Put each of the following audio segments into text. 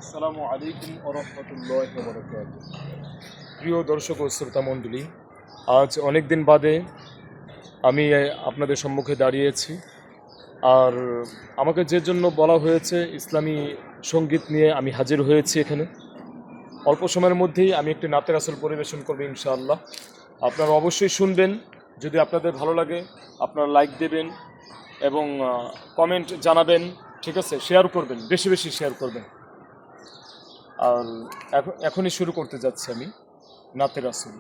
আসসালামু আলাইকুম ওয়া রাহমাতুল্লাহি ওয়া বারাকাতুহু। প্রিয় দর্শক ও শ্রোতা মণ্ডলী, আজ অনেক দিন বাদে আমি আপনাদের সম্মুখে দাঁড়িয়েছি। আর আমাকে যে জন্য বলা হয়েছে, ইসলামী সঙ্গীত নিয়ে আমি হাজির হয়েছি এখানে। অল্প সময়ের মধ্যেই আমি একটি নাতে রাসূল পরিবেশন করব ইনশাআল্লাহ। আপনারা অবশ্যই শুনবেন। যদি আপনাদের ভালো লাগে আপনারা লাইক দেবেন এবং কমেন্ট জানাবেন, ঠিক আছে? শেয়ার করবেন, বেশি বেশি শেয়ার করবেন। আর এখনই শুরু করতে যাচ্ছি আমি নাতে রাসূল।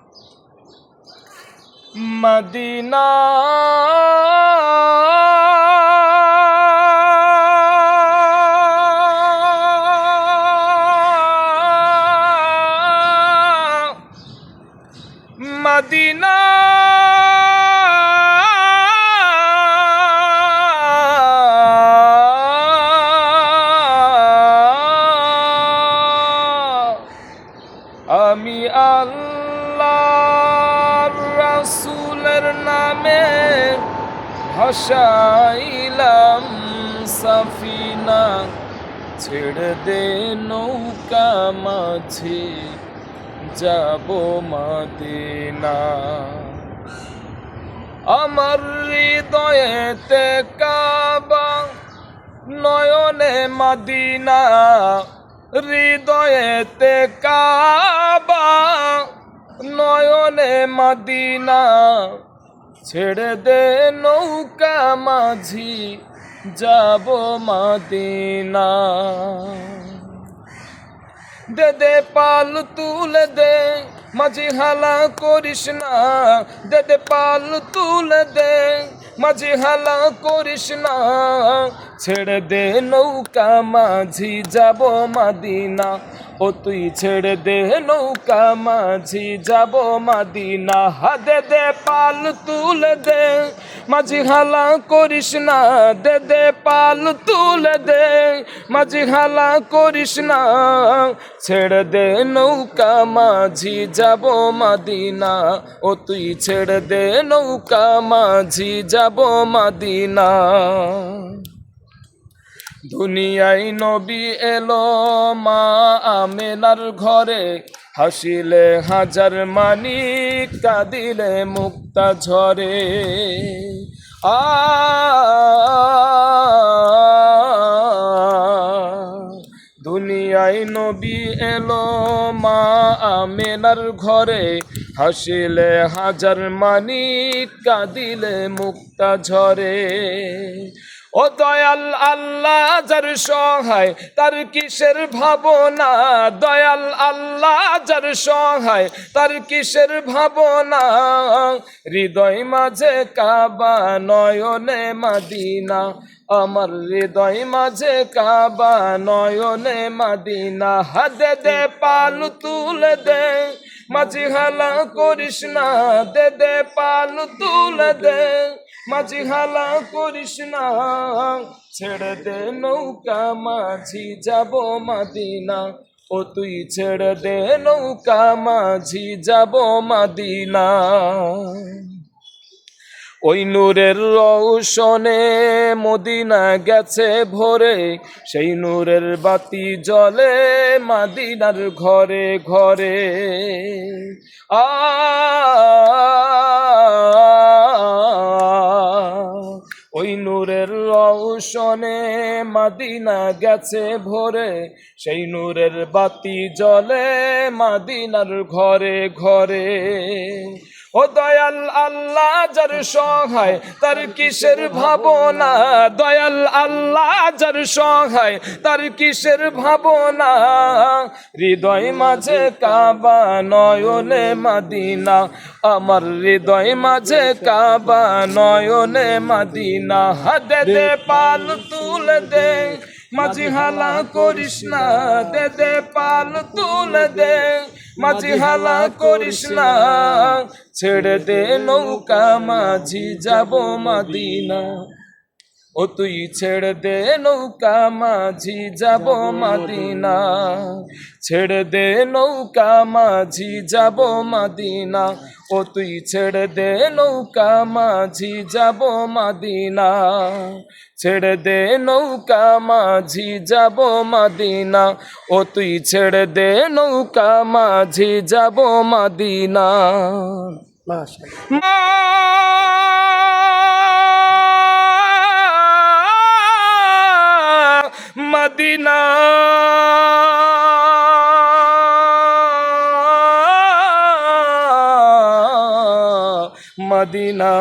মদিনা মদিনা আমি আল্লাহর রাসূলের নামে ভাসাইলাম সাফিনা, ছেড়ে দে নৌকা মাঝি যাব মদিনা। আমার হৃদয়েতে কাবা, নয়নে মদিনা, হৃদয়েতে কাবা, নয়নে মদিনা, ছেড়ে দে নৌকা মাঝি যাব মদিনা। দে দে পাল তুলে দে, মাঝি হালা করিস না, দে দে পাল তুলে দে, মাঝি হালা করিস না, ছেড়ে দে নৌকা মাঝি যাব মদিনা। ও তুই ছেড়ে দে নৌকা মাঝি যাব মদিনা। দে দে পাল তুলে দে, মাঝি হালা করিস না, দে দে পাল তুলে দে, মাঝি হালা করিস না, ছেড়ে দে নৌকা মাঝি যাব মদিনা। ও তুই ছেড়ে দে নৌকা মাঝি যাব মদিনা। দুনিয়ায় নবী এলো মা আমেনার ঘরে, হাসিলে হাজার মানি, কাঁদিলে মুক্তা ঝরে। দুনিয়ায় নবী এলো মা আমেনার ঘরে, হাসিলে হাজার মানি, কাঁদিলে মুক্তা ঝরে। ও দয়াল আল্লাহ যার সহায় তার কিসের ভাবনা, দয়াল আল্লাহ যার সহায় তার কিসের ভাবনা, হৃদয় মাঝে কাবা, নয়নে মদিনা, আমার হৃদয় মাঝে কাবা, নয়নে মদিনা। দে দে পাল তুলে দে, মাঝি হালা করিস না, দে দে পাল তুলে দে, মাঝি হালা করিস না, ছেড়ে দে নৌকা মাঝি যাব মদিনা। ও তুই ছেড়ে দে নৌকা মাঝি যাব মদিনা। ওই নূরের রৌশনে মদিনা গেছে ভরে, সেই নূরের বাতি জ্বলে মদিনার ঘরে ঘরে। ওই নূরের রৌশনে মদিনা গেছে ভরে, সেই নূরের বাতি জ্বলে মদিনার ঘরে ঘরে। ও দয়াল আল্লাহ যার সহায় তার কিসের ভাবনা, দয়াল আল্লাহ যার সহায় তার কিসের ভাবনা, হৃদয় মাঝে কাবা, নয়নে মদিনা, আমার হৃদয় মাঝে কাবা, নয়নে মদিনা। দে দে পাল তুলে দে, মাঝি হালা করিস না, দে দে পাল তুলে দে, মাঝি হালা করিস না, ছেড়ে দে নৌকা মাঝি যাব মদিনা। ও তুই ছেড়ে দে নৌকা মাঝি যাব মদিনা, ছেড়ে দে নৌকা মাঝি যাব মদিনা, ও তুই ছেড়ে দে নৌকা মাঝি যাব মদিনা, ছেড়ে দে নৌকা মাঝি যাব মদিনা, ও তুই ছেড়ে দে নৌকা মাঝি যাব মদিনা। Medina Medina